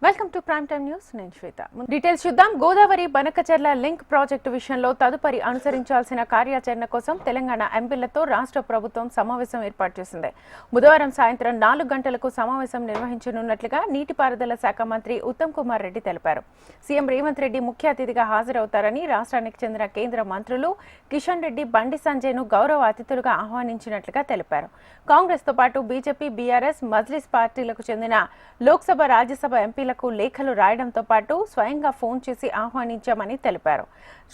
Welcome to prime time news. నేను శ్వేత. Details చూద్దాం. Godavari Banakacherla link project విషయంలో తదుపరి అనుసరించాల్సిన కార్యాచరణ కోసం తెలంగాణ ఎంపీలతో రాష్ట్ర ప్రభుత్వం సమావేశం ఏర్పాటు చేసింది. బుధవారం సాయంత్రం 4 గంటలకు సమావేశం నిర్వహించనున్నట్లుగా నీటిపారుదల శాఖ మంత్రి ఉత్తమ్ కుమార్ రెడ్డి తెలిపారు. సీఎం రేవంత్ రెడ్డి ముఖ్య అతిథిగా హాజరవుతారని రాష్ట్రానికి చెందిన కేంద్ర మంత్రులు కిషన్ రెడ్డి, బండి సంజయ్ను గౌరవ అతిథులుగా ఆహ్వానించినట్లుగా తెలిపారు. కాంగ్రెస్ తో పాటు బీజేపీ, బీఆర్ఎస్, మజ్లిస్ పార్టీలకు చెందిన లోక్సభ, రాజ్యసభ ఎంపీలకు లేఖలు రాయడంతో పాటు స్వయంగా ఫోన్ చేసి ఆహ్వానించామని తెలిపారు.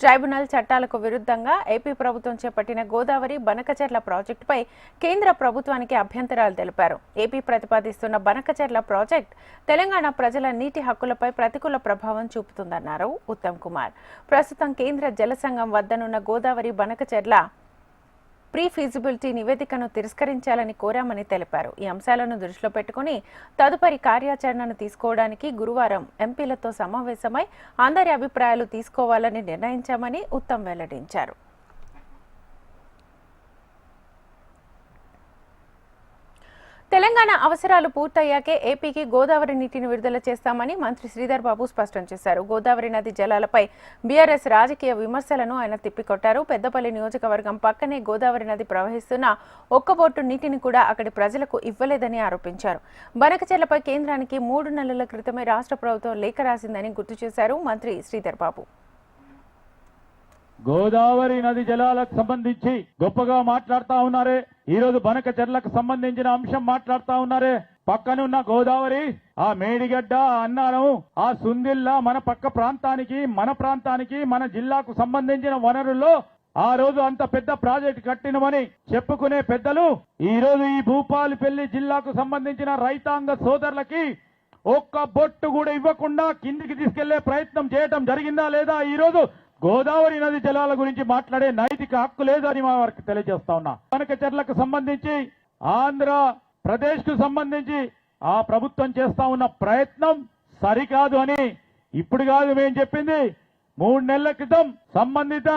ట్రైబ్యునల్ చట్టాలకు విరుద్ధంగా ఏపీ ప్రభుత్వం చేపట్టిన గోదావరి బనకచెర్ల ప్రాజెక్టుపై కేంద్ర ప్రభుత్వానికి అభ్యంతరాలు తెలిపారు. ఏపీ ప్రతిపాదిస్తున్న బనకచెర్ల ప్రాజెక్టు తెలంగాణ ప్రజల నీటి హక్కులపై ప్రతికూల ప్రభావం చూపుతుందన్నారు ఉత్తమ్ కుమార్. ప్రస్తుతం కేంద్ర జల సంఘం వద్దనున్న గోదావరి బనకచెర్ల ప్రీ ఫీజిబిలిటీ నివేదికను తిరస్కరించాలని కోరామని తెలిపారు. ఈ అంశాలను దృష్టిలో పెట్టుకుని తదుపరి కార్యాచరణను తీసుకోవడానికి గురువారం ఎంపీలతో సమావేశమై అందరి అభిప్రాయాలు తీసుకోవాలని నిర్ణయించామని ఉత్తమ్ వెల్లడించారు. తెలంగాణ అవసరాలు పూర్తయ్యాకే ఏపీకి గోదావరి నీటిని విడుదల చేస్తామని మంత్రి శ్రీధర్ బాబు స్పష్టం చేశారు. గోదావరి నది జలాలపై బీఆర్ఎస్ రాజకీయ విమర్శలను ఆయన తిప్పికొట్టారు. పెద్దపల్లి నియోజకవర్గం పక్కనే గోదావరి నది ప్రవహిస్తున్న ఒక్క బొట్టు నీటిని కూడా అక్కడి ప్రజలకు ఇవ్వలేదని ఆరోపించారు. బనకచెర్లపై కేంద్రానికి 3 నెలల క్రితమే రాష్ట్ర ప్రభుత్వం లేఖ రాసిందని గుర్తు చేశారు మంత్రి శ్రీధర్ బాబు. గోదావరి నది జలాలకు సంబంధించి గొప్పగా మాట్లాడుతా ఉన్నారే, ఈ రోజు బనకచెర్లకు సంబంధించిన అంశం మాట్లాడుతా ఉన్నారే. పక్కనున్న గోదావరి, ఆ మేడిగడ్డ, అన్నారం, ఆ సుందిల్లా మన పక్క ప్రాంతానికి, మన జిల్లాకు సంబంధించిన వనరుల్లో ఆ రోజు అంత పెద్ద ప్రాజెక్టు కట్టినమని చెప్పుకునే పెద్దలు ఈ రోజు ఈ భూపాలపల్లి జిల్లాకు సంబంధించిన రైతాంగ సోదరులకి ఒక్క బొట్టు కూడా ఇవ్వకుండా కిందికి తీసుకెళ్లే ప్రయత్నం చేయడం జరిగిందా లేదా? ఈ రోజు గోదావరి నది జలాల గురించి మాట్లాడే నైతిక హక్కు లేదని మా వారికి తెలియజేస్తా ఉన్నా. బనకచెర్లకు సంబంధించి, ఆంధ్రప్రదేశ్ కు సంబంధించి ఆ ప్రభుత్వం చేస్తా ఉన్న ప్రయత్నం సరికాదు అని ఇప్పుడు కాదు మేము చెప్పింది. 3 నెలల క్రితం సంబంధిత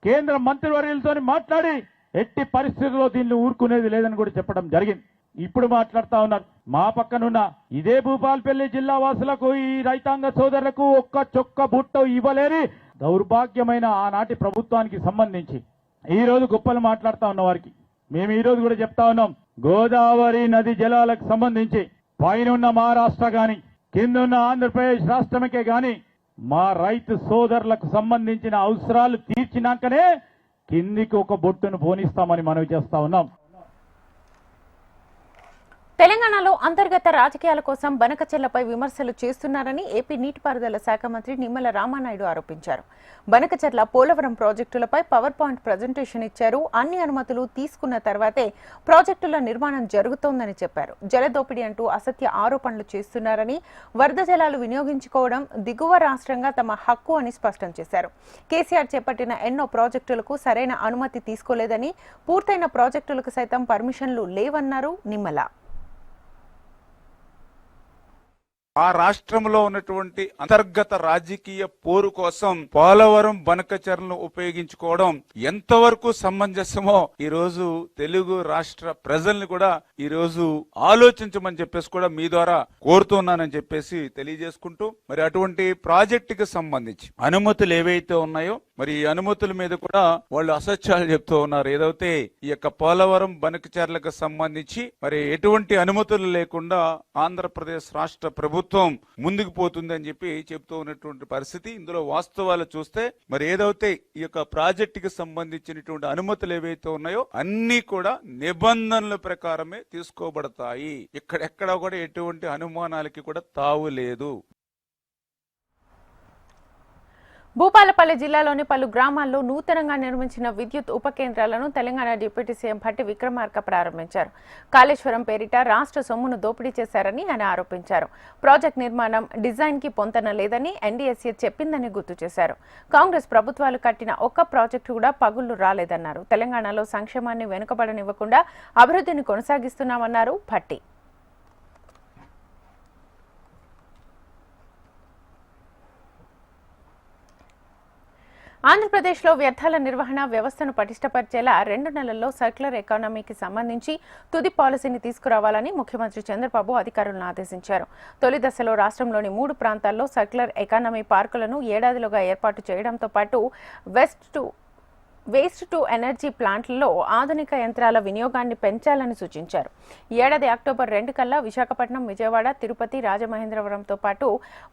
కేంద్ర మంత్రివర్యులతో మాట్లాడి ఎట్టి పరిస్థితుల్లో దీన్ని ఊరుకునేది లేదని కూడా చెప్పడం జరిగింది. ఇప్పుడు మాట్లాడుతా ఉన్నారు. మా పక్కనున్న ఇదే భూపాలపల్లి జిల్లా వాసులకు, ఈ రైతాంగ సోదరులకు ఒక్క చొక్క బుట్ట ఇవ్వలేని దౌర్భాగ్యమైన ఆనాటి ప్రభుత్వానికి సంబంధించి ఈ రోజు గొప్పలు మాట్లాడుతా ఉన్న వారికి మేము ఈ రోజు కూడా చెప్తా ఉన్నాం. గోదావరి నది జలాలకు సంబంధించి పైనున్న మహారాష్ట్ర గాని, కిందున్న ఆంధ్రప్రదేశ్ రాష్ట్రమే గాని మా రైతు సోదరులకు సంబంధించిన అవసరాలు తీర్చినాకనే కిందికి ఒక బొట్టును పోనిస్తామని మనవి చేస్తా ఉన్నాం. తెలంగాణలో అంతర్గత రాజకీయాల కోసం బనకచెర్లపై విమర్శలు చేస్తున్నారని ఏపీ నీటిపారుదల శాఖ మంత్రి నిమ్మల రామానాయుడు ఆరోపించారు. బనకచెర్ల, పోలవరం ప్రాజెక్టులపై పవర్ పాయింట్ ప్రజెంటేషన్ ఇచ్చారు. అన్ని అనుమతులు తీసుకున్న తర్వాతే ప్రాజెక్టుల నిర్మాణం జరుగుతోందని చెప్పారు. జలదోపిడీ అంటూ అసత్య ఆరోపణలు చేస్తున్నారని, వరద జలాలు వినియోగించుకోవడం దిగువ రాష్ట్రంగా తమ హక్కు అని స్పష్టం చేశారు. కేసీఆర్ చేపట్టిన ఎన్నో ప్రాజెక్టులకు సరైన అనుమతి తీసుకోలేదని, పూర్తయిన ప్రాజెక్టులకు సైతం పర్మిషన్లు లేవన్నారు నిమ్మల. ఆ రాష్ట్రంలో ఉన్నటువంటి అంతర్గత రాజకీయ పోరు కోసం పోలవరం బనకచెర్లను ఉపయోగించుకోవడం ఎంతవరకు సమంజసమో ఈ రోజు తెలుగు రాష్ట్ర ప్రజల్ని కూడా ఈ రోజు ఆలోచించమని చెప్పేసి కూడా మీ ద్వారా కోరుతున్నానని చెప్పేసి తెలియజేసుకుంటూ, మరి అటువంటి ప్రాజెక్టుకి సంబంధించి అనుమతులు ఏవైతే ఉన్నాయో మరి ఈ అనుమతుల మీద కూడా వాళ్ళు అసత్యాలు చెప్తూ ఉన్నారు. ఏదైతే ఈ యొక్క పోలవరం బనకచెర్లకు సంబంధించి మరి ఎటువంటి అనుమతులు లేకుండా ఆంధ్రప్రదేశ్ రాష్ట్ర ప్రభుత్వం ముందుకు పోతుందని చెప్పి చెప్తూ ఉన్నటువంటి పరిస్థితి. ఇందులో వాస్తవాలు చూస్తే మరి ఏదైతే ఈ యొక్క ప్రాజెక్టుకి సంబంధించినటువంటి అనుమతులు ఏవైతే ఉన్నాయో అన్ని కూడా నిబంధనల ప్రకారమే తీసుకోబడతాయి. ఎక్కడ కూడా ఎటువంటి అనుమానాలకి కూడా తావు లేదు. భూపాలపల్లి జిల్లాలోని పలు గ్రామాల్లో నూతనంగా నిర్మించిన విద్యుత్ ఉప కేంద్రాలను తెలంగాణ డిప్యూటీ సీఎం భట్టి విక్రమార్క ప్రారంభించారు. కాళేశ్వరం పేరిట రాష్ట్ర సొమ్మును దోపిడీ చేశారని ఆయన ఆరోపించారు. ప్రాజెక్టు నిర్మాణం డిజైన్ కి పొంతన లేదని ఎన్డీఎస్ఏ చెప్పిందని గుర్తు చేశారు. కాంగ్రెస్ ప్రభుత్వాలు కట్టిన ఒక్క ప్రాజెక్టు కూడా పగుళ్లు రాలేదన్నారు. తెలంగాణలో సంక్షేమాన్ని వెనుకబడనివ్వకుండా అభివృద్ధిని కొనసాగిస్తున్నామన్నారు భట్టి. ఆంధ్రప్రదేశ్లో వ్యర్థాల నిర్వహణ వ్యవస్థను పటిష్టపరిచేలా 2 నెలల్లో సర్క్యులర్ ఎకానమీకి సంబంధించి తుది పాలసీని తీసుకురావాలని ముఖ్యమంత్రి చంద్రబాబు అధికారులను ఆదేశించారు. తొలి దశలో రాష్ట్రంలోని 3 ప్రాంతాల్లో సర్క్యులర్ ఎకానమీ పార్కులను ఏడాదిలోగా ఏర్పాటు చేయడంతో పాటు వేస్ట్ టు ఎనర్జీ ప్లాంట్లలో ఆధునిక యంత్రాల వినియోగాన్ని పెంచాలని సూచించారు. ఈ ఏడాది అక్టోబర్ 2 కల్లా విశాఖపట్నం, విజయవాడ, తిరుపతి, రాజమహేంద్రవరంతో పాటు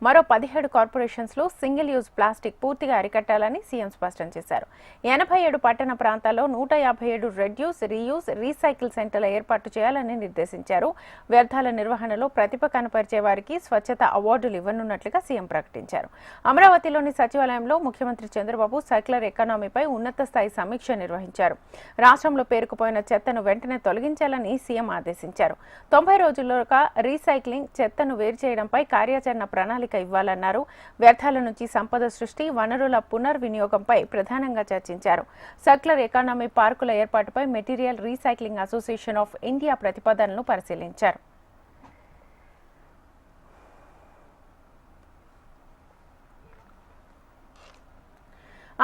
మరో 17 కార్పొరేషన్స్లో సింగిల్ యూజ్ ప్లాస్టిక్ పూర్తిగా అరికట్టాలని సీఎం స్పష్టం చేశారు. 87 పట్టణ ప్రాంతాల్లో 157 రెడ్యూస్, రీయూజ్, రీసైకిల్ సెంటర్ల ఏర్పాటు చేయాలని నిర్దేశించారు. వ్యర్థాల నిర్వహణలో ప్రతిభ కనపరిచే వారికి స్వచ్ఛత అవార్డులు ఇవ్వనున్నట్లుగా సీఎం ప్రకటించారు. అమరావతిలోని సచివాలయంలో ముఖ్యమంత్రి చంద్రబాబు సర్క్యులర్ ఎకానమీపై ఉన్నత స్థాయి సమీక్ష నిర్వహించారు. రాష్ట్రంలో పేరుకుపోయిన చెత్తను వెంటనే తొలగించాలని సీఎం ఆదేశించారు. 90 రోజుల్లోగా రీసైక్లింగ్, చెత్తను వేరు చేయడంపై కార్యాచరణ ప్రణాళిక ఇవ్వాలన్నారు. వ్యర్థాల నుంచి సంపద సృష్టి, వనరుల పునర్వినియోగంపై ప్రధానంగా చర్చించారు. సర్క్యులర్ ఎకానమీ పార్కుల ఏర్పాటుపై material recycling association of India ప్రతిపాదనలు పరిశీలించారు.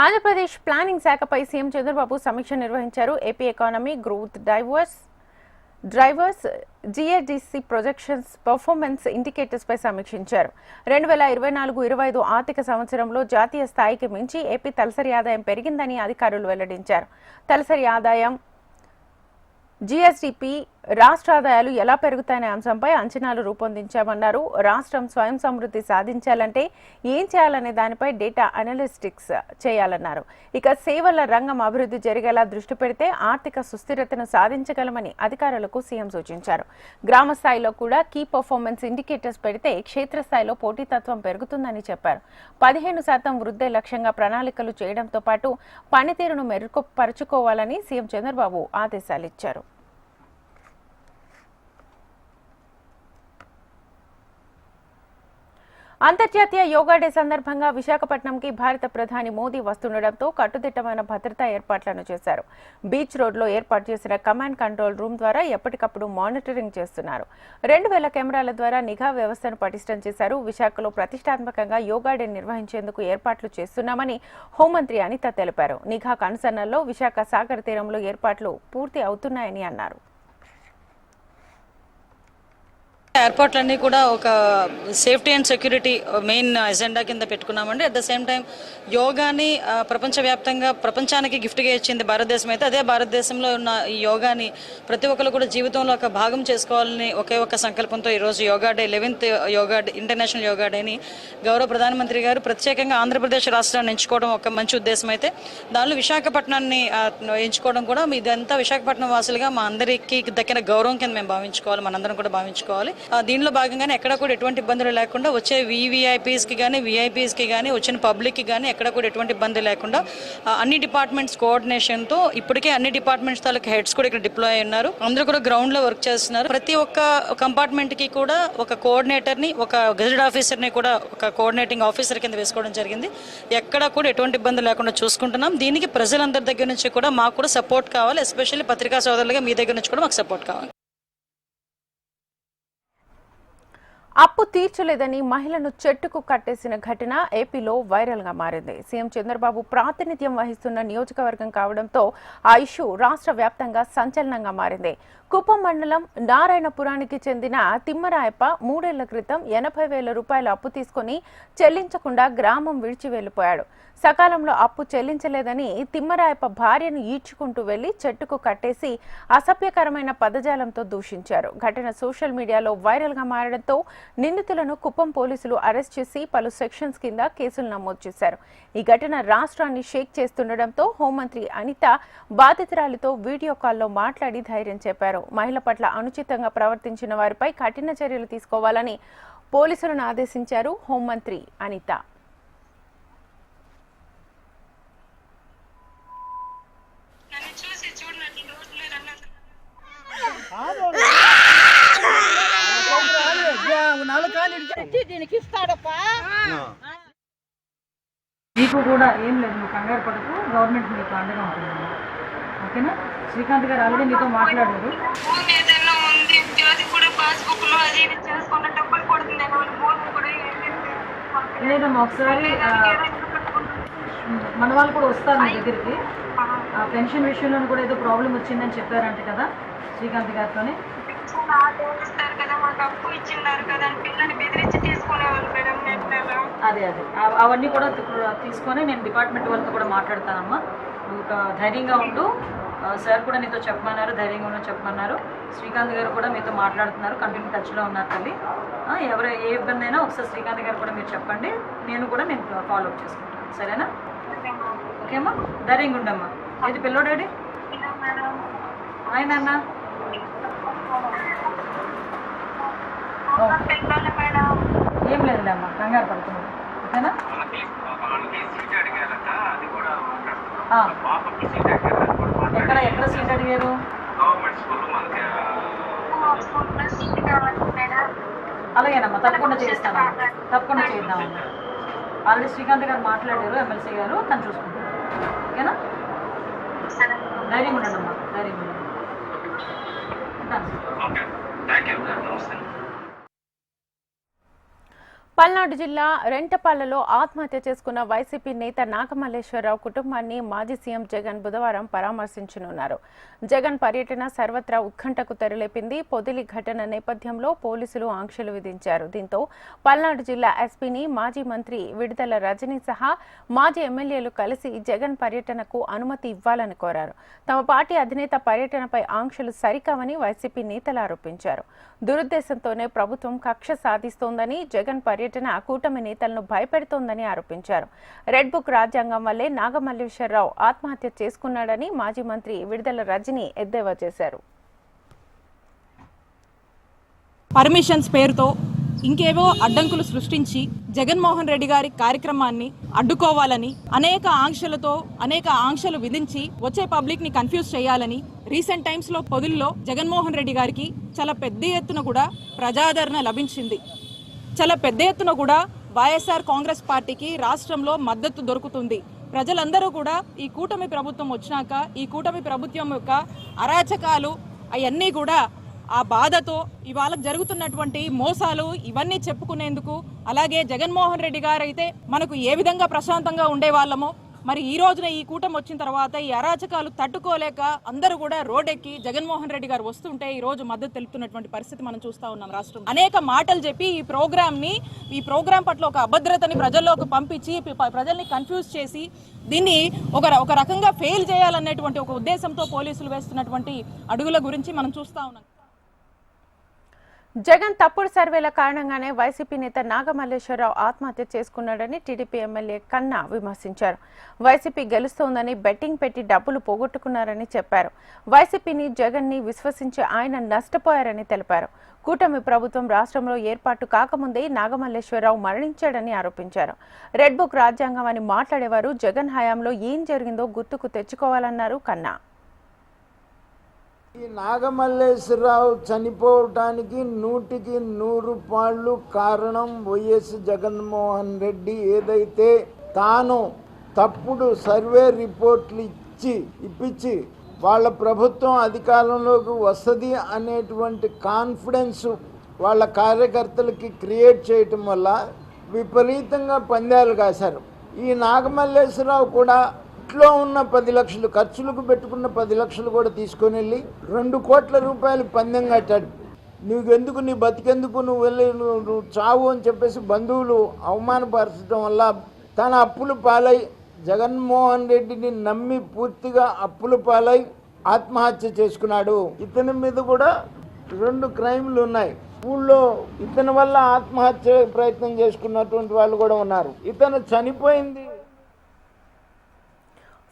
ఆంధ్రప్రదేశ్ ప్లానింగ్ శాఖపై సీఎం చంద్రబాబు సమీక్ష నిర్వహించారు. AP economy growth drivers GADC projections, performance indicators పై సమీక్షించారు. 2024-25 ఆర్థిక సంవత్సరంలో జాతీయ స్థాయికి మించి ఏపీ తలసరి ఆదాయం పెరిగిందని అధికారులు వెల్లడించారు. తలసరి ఆదాయం, జీఎస్డీపీ, రాష్ట్ర ఆదాయాలు ఎలా పెరుగుతాయనే అంశంపై అంచనాలు రూపొందించామన్నారు. రాష్ట్రం స్వయం సమృద్ధి సాధించాలంటే ఏం చేయాలనే దానిపై డేటా అనలిస్టిక్స్ చేయాలన్నారు. ఇక సేవల రంగం అభివృద్ధి జరిగేలా దృష్టి పెడితే ఆర్థిక సుస్థిరతను సాధించగలమని అధికారులకు సీఎం సూచించారు. గ్రామ స్థాయిలో కూడా కీ పర్ఫార్మెన్స్ ఇండికేటర్స్ పెడితే క్షేత్రస్థాయిలో పోటీతత్వం పెరుగుతుందని చెప్పారు. 15% వృద్ధి లక్ష్యంగా ప్రణాళికలు చేయడంతో పాటు పనితీరును మెరుగుపరుచుకోవాలని సీఎం చంద్రబాబు ఆదేశాలిచ్చారు. అంతర్జాతీయ యోగా డే సందర్భంగా విశాఖపట్నంకి భారత ప్రధాని మోదీ వస్తుండటంతో కట్టుదిట్టమైన భద్రతా ఏర్పాట్లను చేశారు. బీచ్ రోడ్లో ఏర్పాటు చేసిన కమాండ్ కంట్రోల్ రూమ్ ద్వారా ఎప్పటికప్పుడు మానిటరింగ్ చేస్తున్నారు. 2000 కెమెరాల ద్వారా నిఘా వ్యవస్థను పటిష్టం చేశారు. విశాఖలో ప్రతిష్టాత్మకంగా యోగా డే నిర్వహించేందుకు ఏర్పాట్లు చేస్తున్నామని హోంమంత్రి అనిత తెలిపారు. నిఘా కనుసన్నల్లో విశాఖ సాగర్ తీరంలో ఏర్పాట్లు పూర్తి అవుతున్నాయని అన్నారు. ఎయిర్పోర్ట్లన్నీ కూడా ఒక safety and security main agenda కింద పెట్టుకున్నామండి. అట్ ద సేమ్ టైం యోగాని ప్రపంచవ్యాప్తంగా ప్రపంచానికి గిఫ్ట్గా ఇచ్చింది భారతదేశం అయితే, అదే భారతదేశంలో ఉన్న ఈ యోగాని ప్రతి ఒక్కరు కూడా జీవితంలో ఒక భాగం చేసుకోవాలని ఒకే ఒక్క సంకల్పంతో ఈరోజు yoga day 11th yoga day, international yoga డేని గౌరవ ప్రధానమంత్రి గారు ప్రత్యేకంగా ఆంధ్రప్రదేశ్ రాష్ట్రాన్ని ఎంచుకోవడం ఒక మంచి ఉద్దేశం అయితే, దానిలో విశాఖపట్నాన్ని ఎంచుకోవడం కూడా ఇదంతా విశాఖపట్నం వాసులుగా మా అందరికీ దక్కిన గౌరవం కింద మేము భావించుకోవాలి, మనందరం కూడా భావించుకోవాలి. దీనిలో భాగంగానే ఎక్కడ కూడా ఎటువంటి ఇబ్బందులు లేకుండా వచ్చే వీవీఐపీస్కి కానీ విఐపీస్కి కానీ వచ్చిన పబ్లిక్కి కానీ ఎక్కడ కూడా ఎటువంటి ఇబ్బంది లేకుండా అన్ని డిపార్ట్మెంట్స్ కోఆర్డినేషన్తో ఇప్పటికే అన్ని డిపార్ట్మెంట్స్ తాలూకు హెడ్స్ కూడా ఇక్కడ డిప్లాయ్ అయి ఉన్నారు. అందరూ కూడా గ్రౌండ్లో వర్క్ చేస్తున్నారు. ప్రతి ఒక్క కంపార్ట్మెంట్కి కూడా ఒక కోఆర్డినేటర్ని, ఒక గెజెట్ ఆఫీసర్ని కూడా ఒక కోఆర్డినేటింగ్ ఆఫీసర్ కింద వేసుకోవడం జరిగింది. ఎక్కడ కూడా ఎటువంటి ఇబ్బంది లేకుండా చూసుకుంటున్నాం. దీనికి ప్రజలందరి దగ్గర నుంచి కూడా మాకు కూడా సపోర్ట్ కావాలి. ఎస్పెషల్లీ పత్రికా సోదరులుగా మీ దగ్గర నుంచి కూడా మాకు సపోర్ట్ కావాలి. అప్పు తీర్చలేదని మహిళను చెట్టుకు కట్టేసిన ఘటన ఏపీలో వైరల్ గా మారింది. సీఎం చంద్రబాబు ప్రాతినిధ్యం వహిస్తున్న నియోజకవర్గం కావడంతో ఆ ఇష్యూ రాష్ట్ర వ్యాప్తంగా సంచలనంగా మారింది. కుప్పం మండలం నారాయణపురానికి చెందిన తిమ్మరాయప్ప 3 ఏళ్ల క్రితం 80,000 రూపాయల అప్పు తీసుకుని చెల్లించకుండా గ్రామం విడిచి వెళ్లిపోయాడు. సకాలంలో అప్పు చెల్లించలేదని తిమ్మరాయప్ప భార్యను ఈడ్చుకుంటూ వెళ్లి చెట్టుకు కట్టేసి అసభ్యకరమైన పదజాలంతో దూషించారు. ఘటన సోషల్ మీడియాలో వైరల్ గా మారడంతో నిందితులను కుప్పం పోలీసులు అరెస్ట్ చేసి పలు సెక్షన్స్ కింద కేసులు నమోదు చేశారు. ఈ ఘటన రాష్ట్రాన్ని షేక్ చేస్తుండటంతో హోంమంత్రి అనిత బాధితురాలితో వీడియో కాల్లో మాట్లాడి ధైర్యం చెప్పారు. మహిళ పట్ల అనుచితంగా ప్రవర్తించిన వారిపై కఠిన చర్యలు తీసుకోవాలని పోలీసులను ఆదేశించారు హోంమంత్రి అనిత. నీకు కూడా ఏం లేదు, నువ్వు కంగారు పడకు, గవర్నమెంట్ నీకు అండగా ఉంటుంది. ఓకేనా? శ్రీకాంత్ గారు ఆల్రెడీ నీతో మాట్లాడారు. లేదమ్మా, ఒకసారి మన వాళ్ళు కూడా వస్తారు మీ దగ్గరికి. పెన్షన్ విషయంలో కూడా ఏదో ప్రాబ్లం వచ్చిందని చెప్పారంట కదా శ్రీకాంత్ గారితోనే. అదే అవన్నీ కూడా తీసుకొని నేను డిపార్ట్మెంట్ వాళ్ళతో కూడా మాట్లాడతానమ్మా. నువ్వు ధైర్యంగా ఉండు. సార్ కూడా నీతో చెప్పమన్నారు, ధైర్యంగా ఉండో చెప్పమన్నారు. శ్రీకాంత్ గారు కూడా మీతో మాట్లాడుతున్నారు, కంటిన్యూ టచ్లో ఉన్నారు తల్లి. ఎవరు ఏ ఇబ్బంది అయినా ఒకసారి శ్రీకాంత్ గారు కూడా మీరు చెప్పండి, నేను ఫాలోఅప్ చేసుకుంటాను. సరేనా? ఓకేమ్మా, ధైర్యంగా ఉండమ్మా. ఏది పిల్లోడాడి ఆయన అన్న ఏం లేదులే అమ్మా, కంగారు పడుతున్నాడు. ఓకేనా? ఎక్కడ సీట్ అడిగారు? అలాగేనమ్మా, తప్పకుండా చేస్తాను, తప్పకుండా చేద్దామమ్మా. ఆల్రెడీ శ్రీకాంత్ గారు మాట్లాడారు, ఎమ్మెల్సీ గారు, తను చూసుకుంటారు. ఓకేనా? ధైర్యం ఉండండి అమ్మా, ధైర్యం ఉండండి. పల్నాడు జిల్లా రెంటపాలలో ఆత్మహత్య చేసుకున్న వైసీపీ నేత నాగమల్లేశ్వరరావు కుటుంబాన్ని మాజీ సీఎం జగన్ బుధవారం పరామర్శించనున్నారు. జగన్ పర్యటన సర్వత్రా ఉత్కంఠకు తెరలేపింది. పొదిలి ఘటన నేపథ్యంలో పోలీసులు ఆంక్షలు విధించారు. దీంతో పల్నాడు జిల్లా ఎస్పీని మాజీ మంత్రి విడుదల రజనీ సహా మాజీ ఎమ్మెల్యేలు కలిసి జగన్ పర్యటనకు అనుమతి ఇవ్వాలని కోరారు. తమ పార్టీ అధినేత పర్యటనపై ఆంక్షలు సరికావని వైసీపీ నేతలు ఆరోపించారు. దురుద్దేశంతోనే ప్రభుత్వం కక్ష సాధిస్తోందని, జగన్ పర్యటన కూటమి నేతలను భయపెడుతోందని ఆరోపించారు. రెడ్ బుక్ రాజ్యాంగం వల్లే నాగమల్లేశ్వరరావు ఆత్మహత్య చేసుకున్నాడని మాజీ మంత్రి విడుదల రజనీ ఎద్దేవా చేశారు. పర్మిషన్స్ పేరుతో ఇంకేవో అడ్డంకులు సృష్టించి జగన్మోహన్ రెడ్డి గారి కార్యక్రమాన్ని అడ్డుకోవాలని అనేక ఆంక్షలు విధించి వచ్చే పబ్లిక్ ని కన్ఫ్యూజ్ చేయాలని రీసెంట్ టైమ్స్ లో పొదిల్లో జగన్మోహన్ రెడ్డి గారికి చాలా పెద్ద ఎత్తున కూడా ప్రజాదరణ లభించింది. చాలా పెద్ద ఎత్తున కూడా వైఎస్ఆర్ కాంగ్రెస్ పార్టీకి రాష్ట్రంలో మద్దతు దొరుకుతుంది. ప్రజలందరూ కూడా ఈ కూటమి ప్రభుత్వం వచ్చినాక ఈ కూటమి ప్రభుత్వం యొక్క అరాచకాలు అవన్నీ కూడా ఆ బాధతో ఇవాళ జరుగుతున్నటువంటి మోసాలు ఇవన్నీ చెప్పుకునేందుకు, అలాగే జగన్మోహన్ రెడ్డి గారు అయితే మనకు ఏ విధంగా ప్రశాంతంగా ఉండేవాళ్ళమో, మరి ఈ రోజున ఈ కూటమి వచ్చిన తర్వాత ఈ అరాచకాలు తట్టుకోలేక అందరూ కూడా రోడ్డెక్కి జగన్మోహన్ రెడ్డి గారు వస్తుంటే ఈ రోజు మద్దతు తెలుపుతున్నటువంటి పరిస్థితి మనం చూస్తా ఉన్నాం. రాష్ట్రం అనేక మాటలు చెప్పి ఈ ప్రోగ్రామ్ పట్ల ఒక అభద్రతని ప్రజల్లోకి పంపించి ప్రజల్ని కన్ఫ్యూజ్ చేసి దీన్ని ఒక రకంగా ఫెయిల్ చేయాలనేటువంటి ఒక ఉద్దేశంతో పోలీసులు వేస్తున్నటువంటి అడుగుల గురించి మనం చూస్తా ఉన్నాం. జగన్ తప్పుడు సర్వేల కారణంగానే వైసీపీ నేత నాగమల్లేశ్వరరావు ఆత్మహత్య చేసుకున్నాడని టీడీపీ ఎమ్మెల్యే కన్నా విమర్శించారు. వైసీపీ గెలుస్తోందని బెట్టింగ్ పెట్టి డబ్బులు పోగొట్టుకున్నారని చెప్పారు. వైసీపీని జగన్ ని విశ్వసించి ఆయన నష్టపోయారని తెలిపారు. కూటమి ప్రభుత్వం రాష్ట్రంలో ఏర్పాటు కాకముందే నాగమల్లేశ్వరరావు మరణించాడని ఆరోపించారు. రెడ్ బుక్ రాజ్యాంగం అని మాట్లాడేవారు జగన్ హయాంలో ఏం జరిగిందో గుర్తుకు తెచ్చుకోవాలన్నారు కన్నా. ఈ నాగమల్లేశ్వరరావు చనిపోవటానికి 100% కారణం వైఎస్ జగన్మోహన్ రెడ్డి ఏదైతే తాను తప్పుడు సర్వే రిపోర్ట్లు ఇప్పించి వాళ్ళ ప్రభుత్వం అధికారంలోకి వస్తుంది అనేటువంటి కాన్ఫిడెన్స్ వాళ్ళ కార్యకర్తలకి క్రియేట్ చేయటం వల్ల విపరీతంగా పందాలు కాశారు. ఈ నాగమల్లేశ్వరరావు కూడా ఇంట్లో ఉన్న 10 లక్షలు ఖర్చులకు పెట్టుకున్న 10 లక్షలు కూడా తీసుకొని వెళ్ళి 2 కోట్ల రూపాయలు పందెం కట్టాడు. నువ్వెందుకు, నీ బతికెందుకు, నువ్వు వెళ్ళి నువ్వు చావు అని చెప్పేసి బంధువులు అవమానపరచడం వల్ల తన అప్పుల పాలై జగన్మోహన్ రెడ్డిని నమ్మి పూర్తిగా అప్పుల పాలై ఆత్మహత్య చేసుకున్నాడు. ఇతని మీద కూడా 2 క్రైమ్లు ఉన్నాయి. ఊళ్ళో ఇతని వల్ల ఆత్మహత్య ప్రయత్నం చేసుకున్నటువంటి వాళ్ళు కూడా ఉన్నారు. ఇతను చనిపోయింది.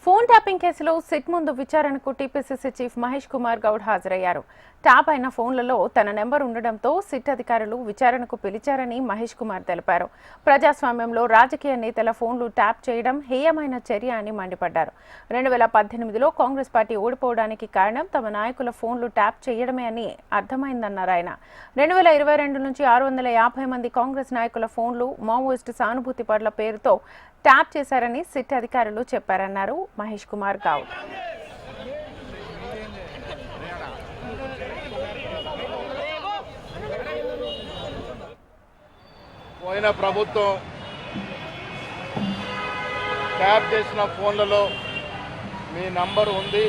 ఫోన్ ట్యాపింగ్ కేసులో సిట్ ముందు విచారణకు టీపీసీసీ చీఫ్ మహేష్ కుమార్ గౌడ్ హాజరయ్యారు. ట్యాప్ అయిన ఫోన్లలో తన నెంబర్ ఉండడంతో సిట్ అధికారులు విచారణకు పిలిచారని మహేష్ కుమార్ తెలిపారు. ప్రజాస్వామ్యంలో రాజకీయ నేతల ఫోన్లు ట్యాప్ చేయడం హేయమైన చర్య అని మండిపడ్డారు. 2018లో కాంగ్రెస్ పార్టీ ఓడిపోవడానికి కారణం తమ నాయకుల ఫోన్లు ట్యాప్ చేయడమే అని అర్థమైందన్నారు ఆయన. 2022 నుంచి 650 మంది కాంగ్రెస్ నాయకుల ఫోన్లు మావోయిస్టు సానుభూతి పరుల పేరుతో ట్యాప్ చేశారని సిట్ అధికారులు చెప్పారన్నారు మహేష్ కుమార్ గౌడ్. పోయిన ప్రభుత్వం ట్యాప్ చేసిన ఫోన్లలో మీ నంబర్ ఉంది,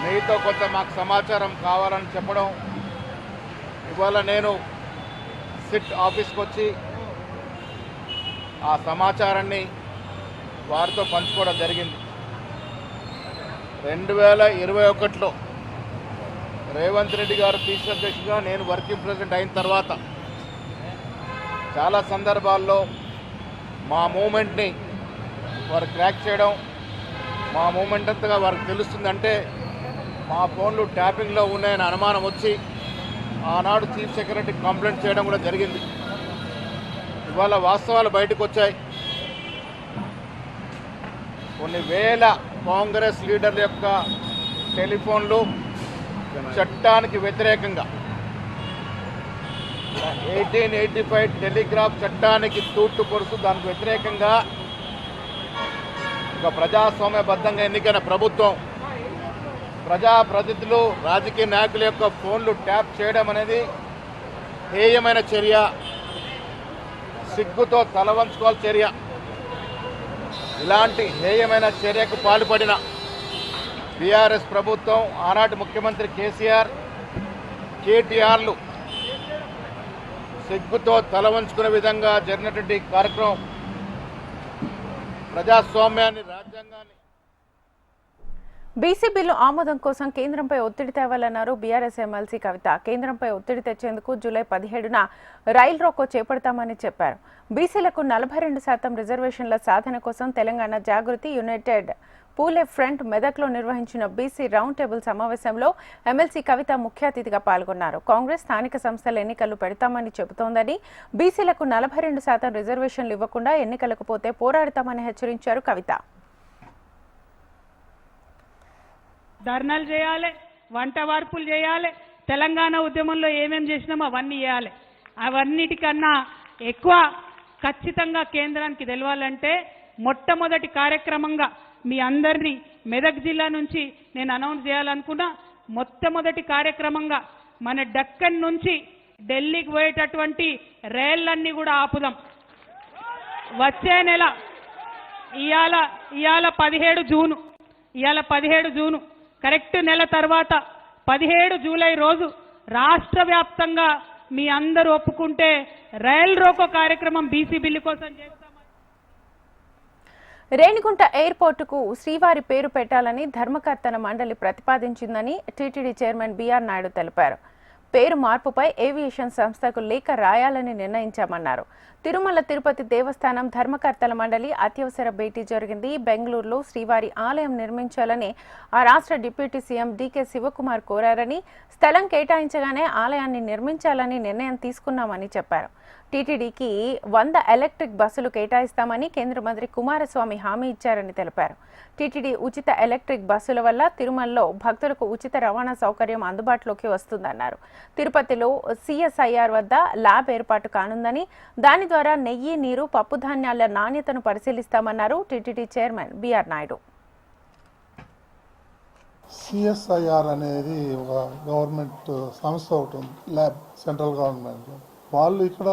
మీతో కొంత మాకు సమాచారం కావాలని చెప్పడం. ఇవాళ నేను సిట్ ఆఫీస్కి వచ్చి ఆ సమాచారాన్ని వారితో పంచుకోవడం జరిగింది. 2021లో రేవంత్ రెడ్డి గారు పీసీ అధ్యక్షుడిగా, నేను వర్కింగ్ ప్రెసిడెంట్ అయిన తర్వాత చాలా సందర్భాల్లో మా మూమెంట్ని వారు క్రాక్ చేయడం, మా మూమెంట్ అంతగా వారికి తెలుస్తుందంటే మా ఫోన్లు ట్యాపింగ్లో ఉన్నాయని అనుమానం వచ్చి ఆనాడు చీఫ్ సెక్రటరీ కంప్లైంట్ చేయడం కూడా జరిగింది. ఇవాళ వాస్తవాలు బయటకు వచ్చాయి. కొన్ని వేల కాంగ్రెస్ లీడర్ల యొక్క టెలిఫోన్లు చట్టానికి వ్యతిరేకంగా 1885 టెలిగ్రాఫ్ చట్టానికి తూట్లు పొడుస్తూ దానికి వ్యతిరేకంగా ఒక ప్రజాస్వామ్యబద్ధంగా ఎన్నికైన ప్రభుత్వం ప్రజాప్రతినిధులు, రాజకీయ నాయకుల యొక్క ఫోన్లు ట్యాప్ చేయడం అనేది హేయమైన చర్య, సిగ్గుతో తలవంచుకోవాల్సిన చర్య. ఇలాంటి హేయమైన చర్యకు పాల్పడిన బీఆర్ఎస్ ప్రభుత్వం, ఆనాటి ముఖ్యమంత్రి కేసీఆర్, కేటీఆర్లు సిగ్గుతో తలవంచుకునే విధంగా జరిగినటువంటి కార్యక్రమం ప్రజాస్వామ్యాన్ని, రాజ్యాంగాన్ని. బీసీ బిల్లు ఆమోదం కోసం కేంద్రంపై ఒత్తిడి తేవాలన్నారు బీఆర్ఎస్ ఎమ్మెల్సీ కవిత. కేంద్రంపై ఒత్తిడి తెచ్చేందుకు జూలై 17న రైల్ రోకో చేపడతామని చెప్పారు. బీసీలకు 42% రిజర్వేషన్ల సాధన కోసం తెలంగాణ జాగృతి యునైటెడ్ పూలే ఫ్రంట్ మెదక్లో నిర్వహించిన బీసీ రౌండ్ టేబుల్ సమావేశంలో ఎమ్మెల్సీ కవిత ముఖ్య అతిథిగా పాల్గొన్నారు. కాంగ్రెస్ స్థానిక సంస్థల ఎన్నికలు పెడతామని చెబుతోందని, బీసీలకు 42% రిజర్వేషన్లు ఇవ్వకుండా ఎన్నికలకు పోతే పోరాడతామని హెచ్చరించారు కవిత. ధర్నాలు చేయాలి, వంట వార్పులు చేయాలి, తెలంగాణ ఉద్యమంలో ఏమేం చేసినామో అవన్నీ చేయాలి. అవన్నిటికన్నా ఎక్కువ ఖచ్చితంగా కేంద్రానికి తెలవాలంటే మొట్టమొదటి కార్యక్రమంగా మీ అందరినీ మెదక్ జిల్లా నుంచి నేను అనౌన్స్ చేయాలనుకున్నా. మొట్టమొదటి కార్యక్రమంగా మన డక్కన్ నుంచి ఢిల్లీకి పోయేటటువంటి రైళ్లన్నీ కూడా ఆపుదాం. వచ్చే నెల ఇవాళ 17 జూను కరెక్ట్ నెల తర్వాత 17 జూలై రోజు రాష్ట్ర వ్యాప్తంగా మీ అందరూ ఒప్పుకుంటే రైల్ రోకో కార్యక్రమం బీసీ బిల్లు కోసం చేస్తాం. రేణిగుంట ఎయిర్పోర్టుకు శ్రీవారి పేరు పెట్టాలని ధర్మకర్తల మండలి ప్రతిపాదించిందని టీటీడీ చైర్మన్ బీఆర్ నాయుడు తెలిపారు. పేరు మార్పుపై ఏవియేషన్ సంస్థకు లేఖ రాయాలని నిర్ణయించామన్నారు. తిరుమల తిరుపతి దేవస్థానం ధర్మకర్తల మండలి అత్యవసర భేటీ జరిగింది. బెంగళూరులో శ్రీవారి ఆలయం నిర్మించాలని ఆ రాష్ట్ర డిప్యూటీ సీఎం డీకే శివకుమార్ కోరారని, స్థలం కేటాయించగానే ఆలయాన్ని నిర్మించాలని నిర్ణయం తీసుకున్నామని చెప్పారు. టీటీడీకి 100 ఎలక్ట్రిక్ బస్సులు కేటాయిస్తామని కేంద్ర మంత్రి కుమారస్వామి హామీ ఇచ్చారని తెలిపారు. టీటీడీ ఉచిత ఎలక్ట్రిక్ బస్సుల వల్ల తిరుమలలో భక్తులకు ఉచిత రవాణా సౌకర్యం అందుబాటులోకి వస్తుందన్నారు. తిరుపతిలో సిఎస్ఐఆర్ వద్ద ల్యాబ్ ఏర్పాటు కానుందని, దాని ద్వారా నెయ్యి, నీరు, పప్పు ధాన్యాల నాణ్యతను పరిశీలిస్తామన్నారు TTD chairman BR Naidu. CSIR అనేది ఒక గవర్నమెంట్ సంస్థ ఒకటి ఉంది, ల్యాబ్, సెంట్రల్ గవర్నమెంట్. వాళ్ళు ఇక్కడ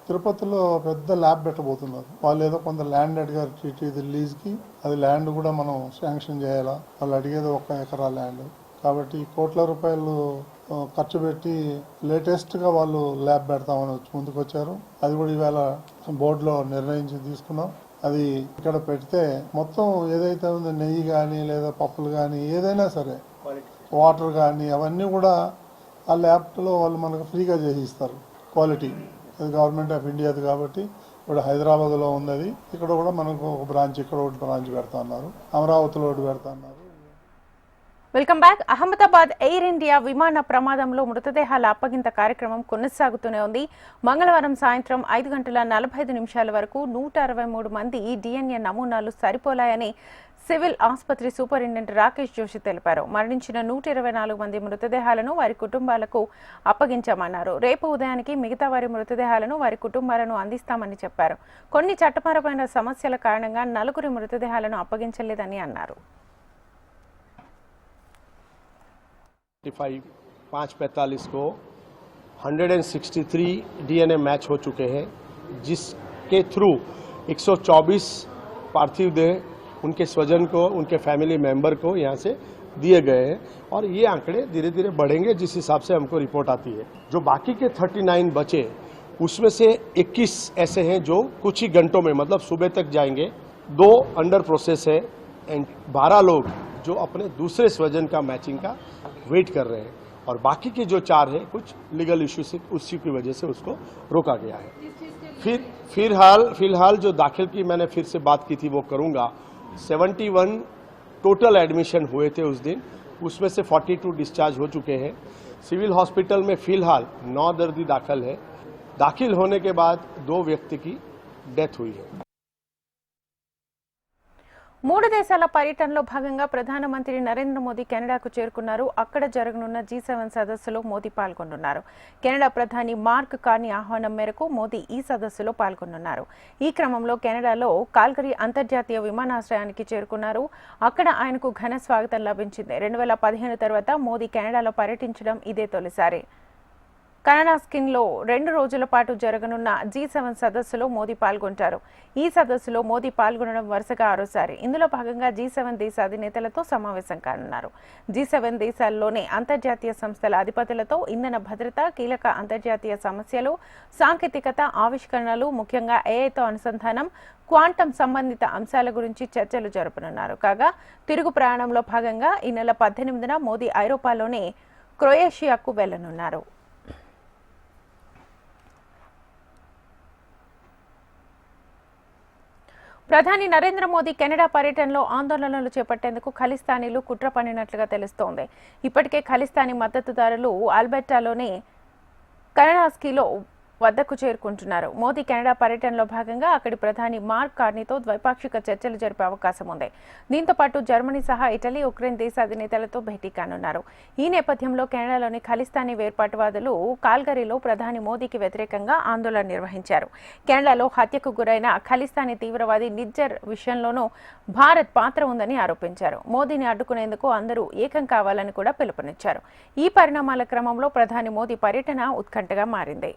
తిరుపతిలో పెద్ద ల్యాబ్ పెట్టబోతున్నారు. వాళ్ళు ఏదో కొంత ల్యాండ్ అడిగారు టీటీడీ లీజ్కి. అది ల్యాండ్ కూడా మనం శాంక్షన్ చేయాలా. వాళ్ళు అడిగేది 1 ఎకరా ల్యాండ్. కాబట్టి కోట్ల రూపాయలు ఖర్చు పెట్టి లేటెస్ట్గా వాళ్ళు ల్యాబ్ పెడతామని ముందుకు వచ్చారు. అది కూడా ఇవాళ బోర్డులో నిర్ణయించి తీసుకున్నాం. అది ఇక్కడ పెడితే మొత్తం ఏదైతే ఉందో నెయ్యి కానీ లేదా పప్పులు కానీ ఏదైనా సరే, వాటర్ కానీ అవన్నీ కూడా ఆ ల్యాబ్లో వాళ్ళు మనకు ఫ్రీగా చేసి ఇస్తారు. క్వాలిటీ అది గవర్నమెంట్ ఆఫ్ ఇండియాది కాబట్టి ఇప్పుడు హైదరాబాద్లో ఉన్నది. ఇక్కడ కూడా మనకు ఒక బ్రాంచ్, ఇక్కడ ఒకటి బ్రాంచ్ పెడతా ఉన్నారు, అమరావతిలో ఒకటి పెడతా ఉన్నారు. Welcome back. Ahmedabad air India విమాన ప్రమాదంలో మృతదేహాల అప్పగింత కార్యక్రమం కొనసాగుతూనే ఉంది. మంగళవారం సాయంత్రం 5:45 వరకు 163 మంది డిఎన్ఏ నమూనాలు సరిపోలాయని సివిల్ ఆసుపత్రి సూపరింటెండెంట్ రాకేష్ జోషి తెలిపారు. మరణించిన 124 మంది మృతదేహాలను వారి కుటుంబాలకు అప్పగించామన్నారు. రేపు ఉదయానికి మిగతా వారి మృతదేహాలను వారి కుటుంబాలను అందిస్తామని చెప్పారు. కొన్ని చట్టపరమైన సమస్యల కారణంగా 4 మృతదేహాలను అప్పగించలేదని అన్నారు. 5:45 को 163 डीएनए मैच हो चुके हैं, जिसके थ्रू 124 पार्थिव देह उनके स्वजन को, उनके फैमिली मेंबर को यहाँ से दिए गए हैं और ये आंकड़े धीरे धीरे बढ़ेंगे जिस हिसाब से हमको रिपोर्ट आती है। जो बाकी के 39 बचे उसमें से 21 ऐसे हैं जो कुछ ही घंटों में मतलब सुबह तक जाएंगे, 2 अंडर प्रोसेस है एंड 12 लोग जो अपने दूसरे स्वजन का मैचिंग का वेट कर रहे हैं और बाकी के जो 4 है कुछ लीगल इश्यू से उसी की वजह से उसको रोका गया है। फिलहाल जो दाखिल की मैंने फिर से बात की थी वो करूंगा। 71 टोटल एडमिशन हुए थे उस दिन, उसमें से 42 डिस्चार्ज हो चुके हैं। सिविल हॉस्पिटल में फिलहाल 9 दर्दी दाखिल है। दाखिल होने के बाद 2 व्यक्ति की डेथ हुई है। 3 దేశాల పర్యటనలో భాగంగా ప్రధానమంత్రి నరేంద్ర మోదీ కెనడాకు చేరుకున్నారు. అక్కడ జరగనున్న G7 సదస్సులో మోదీ పాల్గొనున్నారు. కెనడా ప్రధాని మార్క్ కార్నీ ఆహ్వానం మేరకు మోదీ ఈ సదస్సులో పాల్గొనున్నారు. ఈ క్రమంలో కెనడాలో కాల్గరీ అంతర్జాతీయ విమానాశ్రయానికి చేరుకున్నారు. అక్కడ ఆయనకు ఘన స్వాగతం లభించింది. 2015 తర్వాత మోదీ కెనడాలో పర్యటించడం ఇదే తొలిసారి. కనడాస్కిన్లో 2 రోజుల పాటు జరగనున్న G7 సదస్సులో మోదీ పాల్గొంటారు. ఈ సదస్సులో మోదీ పాల్గొనడం వరుసగా 6సారి. ఇందులో భాగంగా G7 దేశ అధినేతలతో సమావేశం కానున్నారు. G7 దేశాల్లోని అంతర్జాతీయ సంస్థల అధిపతులతో ఇంధన భద్రత, కీలక అంతర్జాతీయ సమస్యలు, సాంకేతికత, ఆవిష్కరణలు, ముఖ్యంగా AIతో అనుసంధానం, క్వాంటం సంబంధిత అంశాల గురించి చర్చలు జరపనున్నారు. కాగా తిరుగు ప్రయాణంలో భాగంగా ఈ నెల 18న మోదీ ఐరోపాలోని క్రొయేషియాకు వెళ్లనున్నారు. ప్రధాని నరేంద్ర మోదీ కెనడా పర్యటనలో ఆందోళనలు చేపట్టేందుకు ఖలిస్తానీలు కుట్ర పన్నినట్లుగా తెలుస్తోంది. ఇప్పటికే ఖలిస్తానీ మద్దతుదారులు ఆల్బర్టాలోని కనడాస్కీలో వద్దకు చేరుకుంటున్నారు. మోదీ కెనడా పర్యటనలో భాగంగా అక్కడి ప్రధాని మార్క్ కార్నీతో ద్వైపాక్షిక చర్చలు జరిపే అవకాశం ఉంది. దీంతో పాటు జర్మనీ సహా ఇటలీ, ఉక్రెయిన్ దేశ అధినేతలతో భేటీ కానున్నారు. ఈ నేపథ్యంలో కెనడాలోని ఖలిస్తానీ వేర్పాటువాదులు కాల్గరీలో ప్రధాని మోదీకి వ్యతిరేకంగా ఆందోళన నిర్వహించారు. కెనడాలో హత్యకు గురైన ఖలిస్తానీ తీవ్రవాది నిజ్జర్ విషయంలోనూ భారత్ పాత్ర ఉందని ఆరోపించారు. మోదీని అడ్డుకునేందుకు అందరూ ఏకం కావాలని కూడా పిలుపునిచ్చారు. ఈ పరిణామాల క్రమంలో ప్రధాని మోదీ పర్యటన ఉత్కంఠగా మారింది.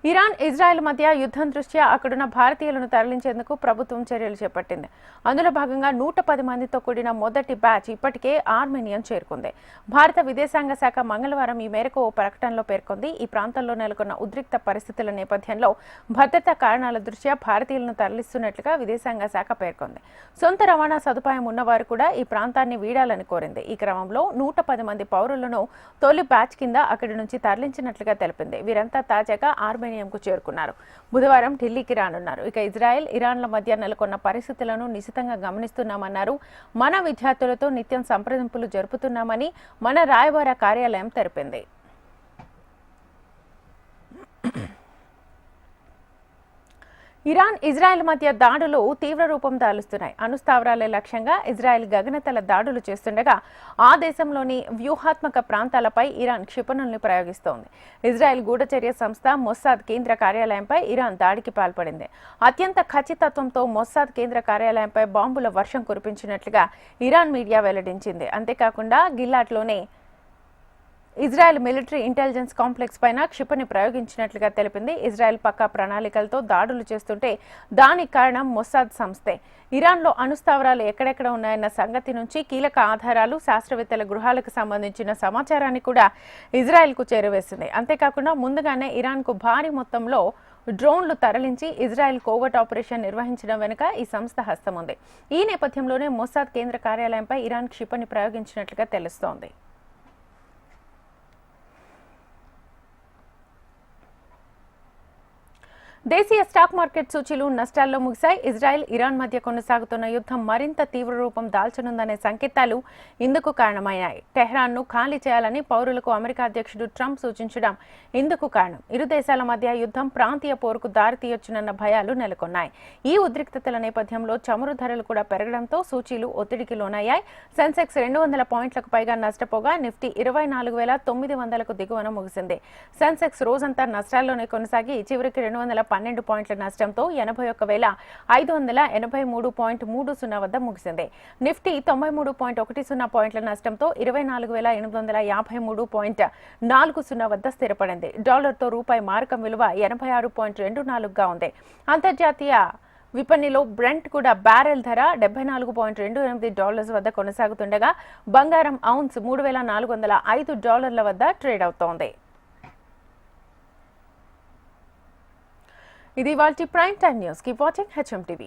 ఇరాన్, ఇజ్రాయెల్ మధ్య యుద్ధం దృష్ట్యా అక్కడున్న భారతీయులను తరలించేందుకు ప్రభుత్వం చర్యలు చేపట్టింది. అందులో భాగంగా 110 మందితో కూడిన మొదటి బ్యాచ్ ఇప్పటికే ఆర్మేనియా చేరుకుంది. భారత విదేశాంగ శాఖ మంగళవారం ఈ మేరకు ఓ ప్రకటనలో పేర్కొంది. ఈ ప్రాంతంలో నెలకొన్న ఉద్రిక్త పరిస్థితుల నేపథ్యంలో భద్రతా కారణాల దృష్ట్యా భారతీయులను తరలిస్తున్నట్లుగా విదేశాంగ శాఖ పేర్కొంది. సొంత రవాణా సదుపాయం ఉన్నవారు కూడా ఈ ప్రాంతాన్ని వీడాలని కోరింది. ఈ క్రమంలో 110 మంది పౌరులను తొలి బ్యాచ్ కింద అక్కడి నుంచి తరలించినట్లుగా తెలిపింది. వీరంతా తాజాగా ఆర్మేనియాకు చేరుకున్నారు. బుధవారం ఢిల్లీకి రానున్నారు. ఇక ఇజ్రాయెల్, ఇరాన్ల మధ్య నెలకొన్న పరిస్థితులను నిశితంగా గమనిస్తున్నామన్నారు. మన విద్యార్థులతో నిత్యం సంప్రదింపులు జరుపుతున్నామని మన రాయబార కార్యాలయం తెలిపింది. ఇరాన్, ఇజ్రాయెల్ మధ్య దాడులు తీవ్ర రూపం దాలుస్తున్నాయి. అణుస్థావరాలే లక్ష్యంగా ఇజ్రాయెల్ గగనతల దాడులు చేస్తుండగా ఆ దేశంలోని వ్యూహాత్మక ప్రాంతాలపై ఇరాన్ క్షిపణుల్ని ప్రయోగిస్తోంది. ఇజ్రాయెల్ గూఢచర్య సంస్థ మొస్సాద్ కేంద్ర కార్యాలయంపై ఇరాన్ దాడికి పాల్పడింది. అత్యంత ఖచ్చితత్వంతో మొస్సాద్ కేంద్ర కార్యాలయంపై బాంబుల వర్షం కురిపించినట్లుగా ఇరాన్ మీడియా వెల్లడించింది. అంతేకాకుండా గిల్లాట్లోనే ఇజ్రాయెల్ మిలిటరీ ఇంటెలిజెన్స్ కాంప్లెక్స్ పైన క్షిపణి ప్రయోగించినట్లుగా తెలిపింది. ఇజ్రాయెల్ పక్కా ప్రణాళికలతో దాడులు చేస్తుంటే దానికి కారణం మొస్సాద్ సంస్థే. ఇరాన్లో అణుస్థావరాలు ఎక్కడెక్కడ ఉన్నాయన్న సంగతి నుంచి కీలక ఆధారాలు, శాస్త్రవేత్తల గృహాలకు సంబంధించిన సమాచారాన్ని కూడా ఇజ్రాయెల్కు చేరవేసింది. అంతేకాకుండా ముందుగానే ఇరాన్కు భారీ మొత్తంలో డ్రోన్లు తరలించి ఇజ్రాయెల్ కోవర్ట్ ఆపరేషన్ నిర్వహించడం వెనుక ఈ సంస్థ హస్తం ఉంది. ఈ నేపథ్యంలోనే మొస్సాద్ కేంద్ర కార్యాలయంపై ఇరాన్ క్షిపణి ప్రయోగించినట్లుగా తెలుస్తోంది. దేశీయ స్టాక్ మార్కెట్ సూచీలు నష్టాల్లో ముగిశాయి. ఇజ్రాయెల్, ఇరాన్ మధ్య కొనసాగుతున్న యుద్ధం మరింత తీవ్ర రూపం దాల్చనుందనే సంకేతాలు ఇందుకు కారణమయ్యాయి. టెహ్రాన్ను ఖాళీ చేయాలని పౌరులకు అమెరికా అధ్యక్షుడు ట్రంప్ సూచించడం ఇందుకు కారణం. ఇరు దేశాల మధ్య యుద్ధం ప్రాంతీయ పోరుకు దారితీయొచ్చునన్న భయాలు నెలకొన్నాయి. ఈ ఉద్రిక్తతల నేపథ్యంలో చమురు ధరలు కూడా పెరగడంతో సూచీలు ఒత్తిడికి లోనయ్యాయి. సెన్సెక్స్ 200 పాయింట్లకు పైగా నష్టపోగా నిఫ్టీ 24,900కు దిగువన ముగిసింది. సెన్సెక్స్ రోజంతా నష్టాల్లోనే కొనసాగి చివరికి 200 12 పాయింట్ల నష్టంతో 81,583.30 వద్ద ముగిసింది. నిఫ్టీ 93.10 పాయింట్ల నష్టంతో 24,853.40 వద్ద స్థిరపడింది. డాలర్తో రూపాయి మారకం విలువ 86.24గా ఉంది. అంతర్జాతీయ విపణిలో బ్రెంట్ కూడా బ్యారెల్ ధర $74.28 వద్ద కొనసాగుతుండగా బంగారం ఔన్స్ $3,405 వద్ద ట్రేడ్ అవుతోంది. ఇది ఇవాల్టి prime time news. Keep watching HM TV.